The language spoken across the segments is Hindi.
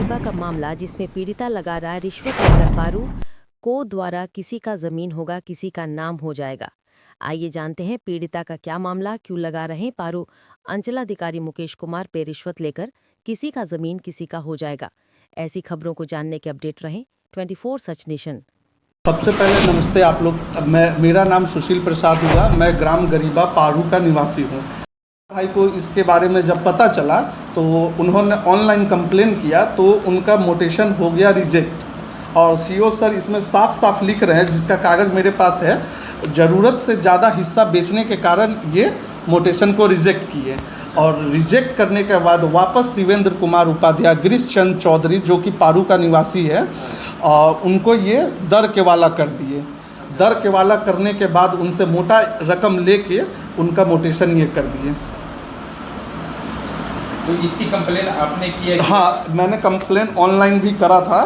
गरीबा का मामला जिसमें पीड़िता लगा रहा है रिश्वत लेकर पारू को द्वारा किसी का जमीन होगा किसी का नाम हो जाएगा। आइए जानते हैं पीड़िता का क्या मामला, क्यों लगा रहे हैं पारू अंचलाधिकारी मुकेश कुमार पे रिश्वत लेकर किसी का जमीन किसी का हो जाएगा। ऐसी खबरों को जानने के अपडेट रहें 24 सच नेशन। सबसे पहले नमस्ते आप लोग। मेरा नाम सुशील प्रसाद हुआ। मैं ग्राम गरीबा पारू का निवासी हूँ। भाई को इसके बारे में जब पता चला तो उन्होंने ऑनलाइन कंप्लेन किया तो उनका मोटेशन हो गया रिजेक्ट। और सीओ सर इसमें साफ साफ लिख रहे हैं, जिसका कागज़ मेरे पास है, ज़रूरत से ज़्यादा हिस्सा बेचने के कारण ये मोटेशन को रिजेक्ट किए। और रिजेक्ट करने के बाद वापस शिवेंद्र कुमार उपाध्याय, गिरीश चंद चौधरी जो कि पारू का निवासी है, उनको ये दर के वाला कर दिए। दर के वाला करने के बाद उनसे मोटा रकम लेके उनका मोटेशन ये कर दिए। तो इसकी कंप्लेन आपने की है? हाँ, मैंने कंप्लेन ऑनलाइन भी करा था,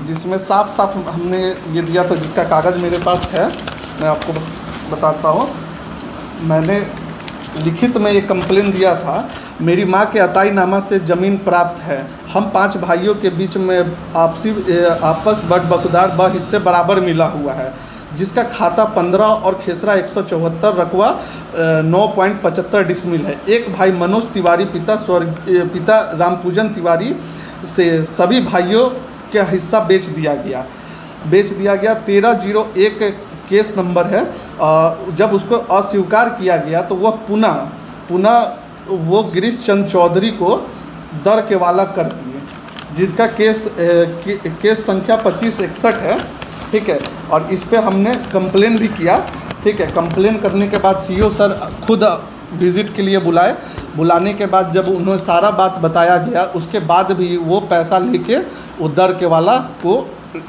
जिसमें साफ साफ हमने ये दिया था, जिसका कागज़ मेरे पास है, मैं आपको बताता हूँ। मैंने लिखित में ये कंप्लेन दिया था। मेरी माँ के अताईनामा से ज़मीन प्राप्त है। हम 5 भाइयों के बीच में आपस बट बकदार हिस्से बराबर मिला हुआ है, जिसका खाता 15 और खेसरा 174 रकवा 9.75 डिसमिल है। एक भाई मनोज तिवारी पिता रामपूजन तिवारी से सभी भाइयों का हिस्सा बेच दिया गया। 1301 केस नंबर है। जब उसको अस्वीकार किया गया तो वह पुनः वो गिरीश चंद चौधरी को दर के वाला कर दिए, जिसका केस संख्या 2561 है। ठीक है, और इस पे हमने कंप्लेन भी किया। ठीक है, कंप्लेन करने के बाद सीओ सर खुद विज़िट के लिए बुलाने के बाद जब उन्हें सारा बात बताया गया, उसके बाद भी वो पैसा लेके वो दर के वाला को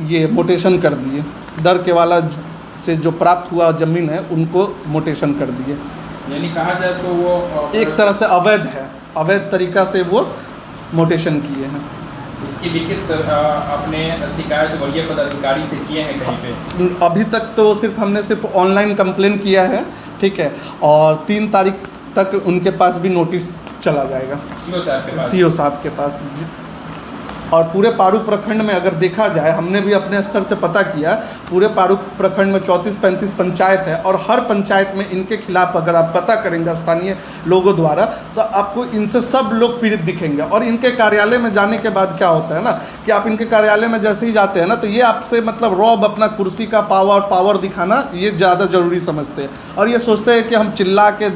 ये मोटेशन कर दिए। दर के वाला से जो प्राप्त हुआ ज़मीन है उनको मोटेशन कर दिए। यानी कहा जाए तो वो एक तरह से अवैध तरीक़ा से वो मोटेशन किए हैं। इसकी लिखित अपने शिकायत वरीय पदाधिकारी से किए हैं कहीं पे? अभी तक तो हमने सिर्फ ऑनलाइन कंप्लेन किया है। ठीक है, और 3 तारीख तक उनके पास भी नोटिस चला जाएगा, सीओ साहब के पास। और पूरे पारू प्रखंड में अगर देखा जाए, हमने भी अपने स्तर से पता किया, पूरे पारू प्रखंड में 34-35 पंचायत है, और हर पंचायत में इनके खिलाफ अगर आप पता करेंगे स्थानीय लोगों द्वारा, तो आपको इनसे सब लोग पीड़ित दिखेंगे। और इनके कार्यालय में जाने के बाद क्या होता है ना, कि आप इनके कार्यालय में जैसे ही जाते हैं ना, तो ये आपसे मतलब रॉब अपना कुर्सी का पावर दिखाना ये ज़्यादा ज़रूरी समझते हैं, और ये सोचते हैं कि हम चिल्ला के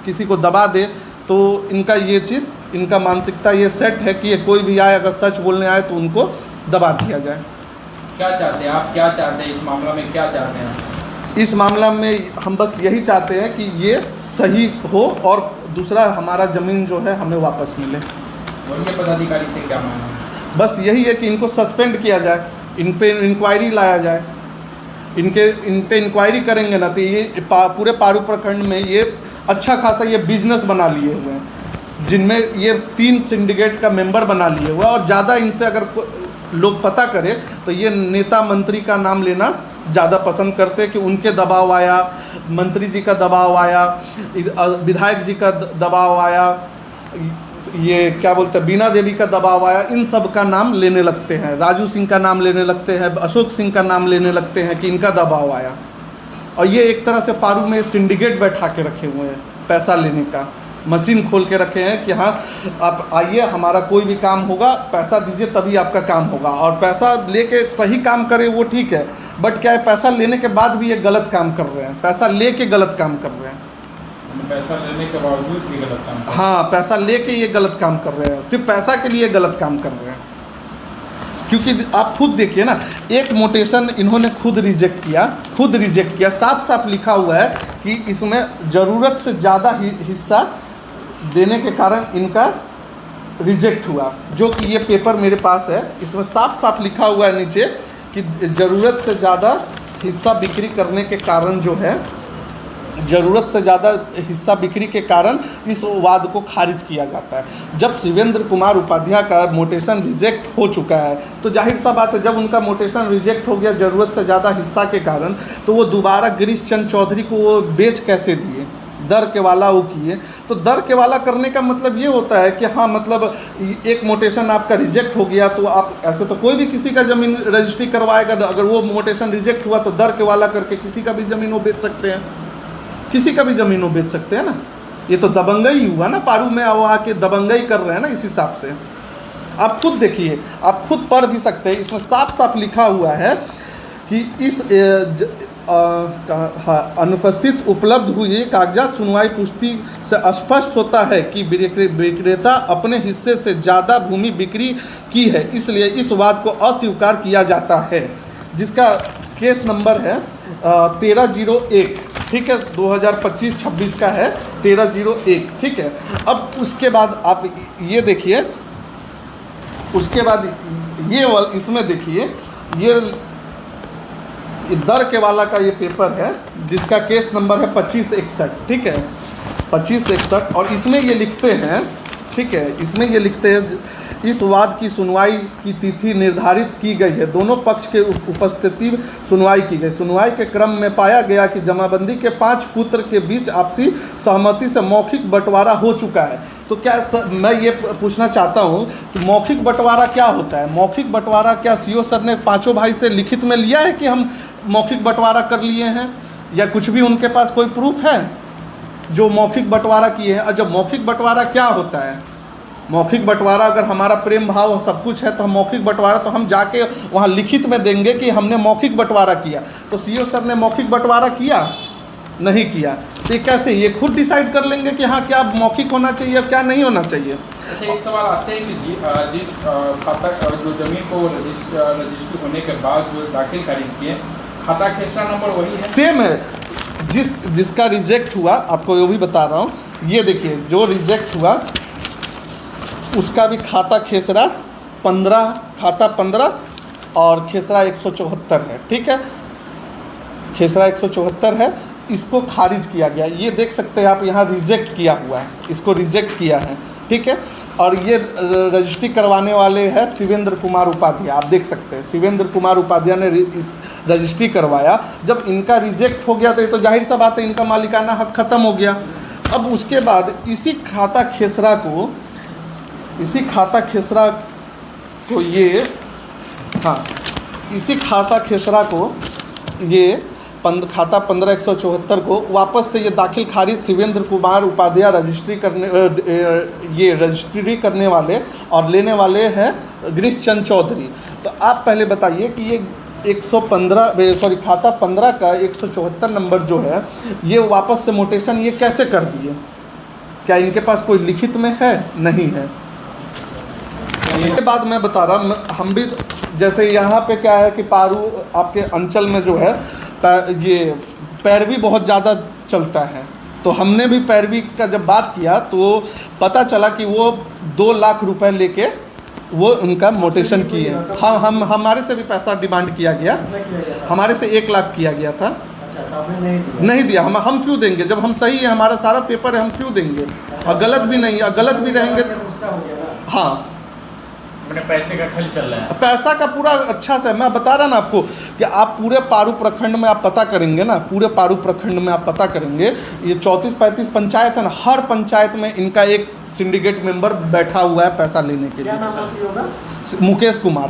किसी को दबा दें। तो इनका ये चीज़, इनका मानसिकता ये सेट है कि ये कोई भी आए, अगर सच बोलने आए तो उनको दबा दिया जाए। क्या चाहते हैं आप? क्या चाहते हैं इस मामला में? क्या चाहते हैं? इस मामला में हम बस यही चाहते हैं कि ये सही हो, और दूसरा हमारा ज़मीन जो है हमें वापस मिले। वरीय पदाधिकारी से क्या मांगना है? बस यही है कि इनको सस्पेंड किया जाए, इन पे इंक्वायरी लाया जाए। इन पे इंक्वायरी करेंगे ना तो ये पूरे पारू प्रखंड में ये अच्छा खासा ये बिजनेस बना लिए हुए हैं, जिनमें ये 3 सिंडिकेट का मेंबर बना लिए हुए हैं। और ज़्यादा इनसे अगर लोग पता करें तो ये नेता मंत्री का नाम लेना ज़्यादा पसंद करते हैं, कि उनके दबाव आया, मंत्री जी का दबाव आया, विधायक जी का दबाव आया, ये क्या बोलते हैं बीना देवी का दबाव आया, इन सब का नाम लेने लगते हैं। राजू सिंह का नाम लेने लगते हैं, अशोक सिंह का नाम लेने लगते हैं कि इनका दबाव आया। और ये एक तरह से पारू में सिंडिकेट बैठा के रखे हुए हैं, पैसा लेने का मशीन खोल के रखे हैं कि हाँ आप आइए, हमारा कोई भी काम होगा, पैसा दीजिए तभी आपका काम होगा। और पैसा लेके सही काम करे वो ठीक है, बट क्या है, पैसा लेने के बाद भी ये गलत काम कर रहे हैं, पैसा लेके गलत काम कर रहे हैं। पैसा लेने के बावजूद भी गलत काम कर रहे हैं? हाँ, पैसा लेके ये गलत काम कर रहे हैं, सिर्फ पैसा के लिए गलत काम कर रहे हैं। क्योंकि आप खुद देखिए ना, एक मोटेशन इन्होंने खुद रिजेक्ट किया। साफ साफ लिखा हुआ है कि इसमें ज़रूरत से ज़्यादा हिस्सा देने के कारण इनका रिजेक्ट हुआ, जो कि ये पेपर मेरे पास है। इसमें साफ साफ लिखा हुआ है नीचे कि ज़रूरत से ज़्यादा हिस्सा बिक्री करने के कारण जो है, ज़रूरत से ज़्यादा हिस्सा बिक्री के कारण इस वाद को खारिज किया जाता है। जब शिवेंद्र कुमार उपाध्याय का मोटेशन रिजेक्ट हो चुका है तो जाहिर सा बात है, जब उनका मोटेशन रिजेक्ट हो गया ज़रूरत से ज़्यादा हिस्सा के कारण, तो वो दोबारा गिरीश चंद चौधरी को वो बेच कैसे दिए? दर के वाला वो किए। तो दर के वाला करने का मतलब ये होता है कि हाँ मतलब एक मोटेशन आपका रिजेक्ट हो गया तो आप ऐसे तो कोई भी किसी का ज़मीन रजिस्ट्री करवाएगा, अगर वो मोटेशन रिजेक्ट हुआ तो दर के वाला करके किसी का भी ज़मीन वो बेच सकते हैं, किसी का भी ज़मीन वो बेच सकते हैं ना। ये तो दबंगई हुआ ना, पारू में वो आके दबंगई कर रहे हैं ना। इस हिसाब से आप खुद देखिए, आप खुद पढ़ भी सकते हैं, इसमें साफ साफ लिखा हुआ है कि इस अनुपस्थित उपलब्ध हुई कागजात सुनवाई पुष्टि से स्पष्ट होता है कि विक्रेता अपने हिस्से से ज़्यादा भूमि बिक्री की है, इसलिए इस वाद को अस्वीकार किया जाता है, जिसका केस नंबर है 1301, ठीक है, 2025-26 का है 1301, ठीक है। अब उसके बाद आप ये देखिए, उसके बाद ये इसमें देखिए, ये दर के वाला का ये पेपर है जिसका केस नंबर है 2561, ठीक है, 2561। और इसमें ये लिखते हैं, ठीक है, इसमें ये लिखते हैं इस वाद की सुनवाई की तिथि निर्धारित की गई है, दोनों पक्ष के उपस्थिति सुनवाई की गई। सुनवाई के क्रम में पाया गया कि जमाबंदी के 5 पुत्र के बीच आपसी सहमति से मौखिक बंटवारा हो चुका है। तो क्या मैं ये पूछना चाहता हूँ कि मौखिक बंटवारा क्या होता है? मौखिक बंटवारा क्या सीओ सर ने पाँचों भाई से लिखित में लिया है कि हम मौखिक बंटवारा कर लिए हैं, या कुछ भी उनके पास कोई प्रूफ है जो मौखिक बंटवारा किए हैं? और जब मौखिक बंटवारा क्या होता है? मौखिक बंटवारा अगर हमारा प्रेम भाव सब कुछ है तो हम मौखिक बंटवारा तो हम जाके वहाँ लिखित में देंगे कि हमने मौखिक बंटवारा किया। तो सीओ सर ने मौखिक बंटवारा किया नहीं किया, तो ये कैसे ये खुद डिसाइड कर लेंगे कि हाँ क्या मौखिक होना चाहिए क्या नहीं होना चाहिए? अच्छा, एक सवाल आपसे है कि जिस खाता जो ज़मीन को रजिस्ट्री होने के बाद जो दाखिल खारिज किए, खाता खेसरा नंबर वही है? सेम है। जिसका रिजेक्ट हुआ, आपको वो भी बता रहा हूँ, ये देखिए जो रिजेक्ट हुआ उसका भी खाता खेसरा 15, खाता 15 और खेसरा 174 है, ठीक है, खेसरा 174 है। इसको खारिज किया गया, ये देख सकते हैं आप, यहाँ रिजेक्ट किया हुआ है, इसको रिजेक्ट किया है, ठीक है। और ये रजिस्ट्री करवाने वाले हैं शिवेंद्र कुमार उपाध्याय, आप देख सकते हैं शिवेंद्र कुमार उपाध्याय ने इस रजिस्ट्री करवाया। जब इनका रिजेक्ट हो गया तो ये तो जाहिर सा बात है इनका मालिकाना हक ख़त्म हो गया। अब उसके बाद इसी खाता खेसरा को ये, हाँ, इसी खाता खेसरा को ये खाता 15/174 को वापस से ये दाखिल खारिज शिवेंद्र कुमार उपाध्याय रजिस्ट्री करने वाले और लेने वाले हैं गिरीश चंद चौधरी। तो आप पहले बताइए कि ये 115 खाता 15 का 174 नंबर जो है ये वापस से मोटेशन ये कैसे कर दिए? क्या इनके पास कोई लिखित में है? नहीं है। इसके बाद मैं बता रहा, हम भी जैसे यहाँ पे क्या है कि पारू आपके अंचल में जो है ये पैरवी बहुत ज़्यादा चलता है, तो हमने भी पैरवी का जब बात किया तो पता चला कि वो 2 लाख रुपए लेके वो उनका मोटेशन किए। हाँ, हम हमारे से भी पैसा डिमांड किया गया, हमारे से 1 लाख किया गया था। नहीं दिया। हम क्यों देंगे जब हम सही है, हमारा सारा पेपर है, हम क्यों देंगे? और गलत भी नहीं है, गलत भी रहेंगे। हाँ, अपने पैसे का खेल चल रहा है, पैसा का पूरा अच्छा से मैं बता रहा ना आपको कि आप पूरे पारू प्रखंड में आप पता करेंगे ना, पूरे पारू प्रखंड में आप पता करेंगे, ये 34-35 पंचायत है ना, हर पंचायत में इनका एक सिंडिकेट मेंबर बैठा हुआ है पैसा लेने के लिए। मुकेश कुमार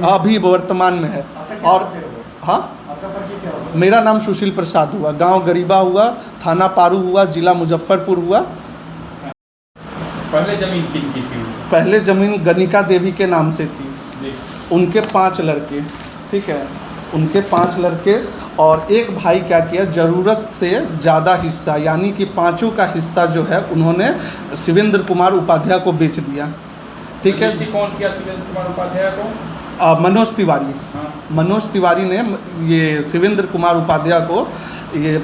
अभी वर्तमान में है। और हाँ, मेरा नाम सुशील प्रसाद हुआ, गांव गरीबा हुआ, थाना पारू हुआ, जिला मुजफ्फरपुर हुआ। पहले ज़मीन किन की थी? पहले ज़मीन गनिका देवी के नाम से थी, उनके 5 लड़के, ठीक है, उनके 5 लड़के। और एक भाई क्या किया, ज़रूरत से ज़्यादा हिस्सा यानी कि 5 का हिस्सा जो है उन्होंने शिवेंद्र कुमार उपाध्याय को बेच दिया, ठीक है। कौन किया शिवेंद्र कुमार उपाध्याय को? मनोज तिवारी। हाँ। मनोज तिवारी ने ये शिवेंद्र कुमार उपाध्याय को ये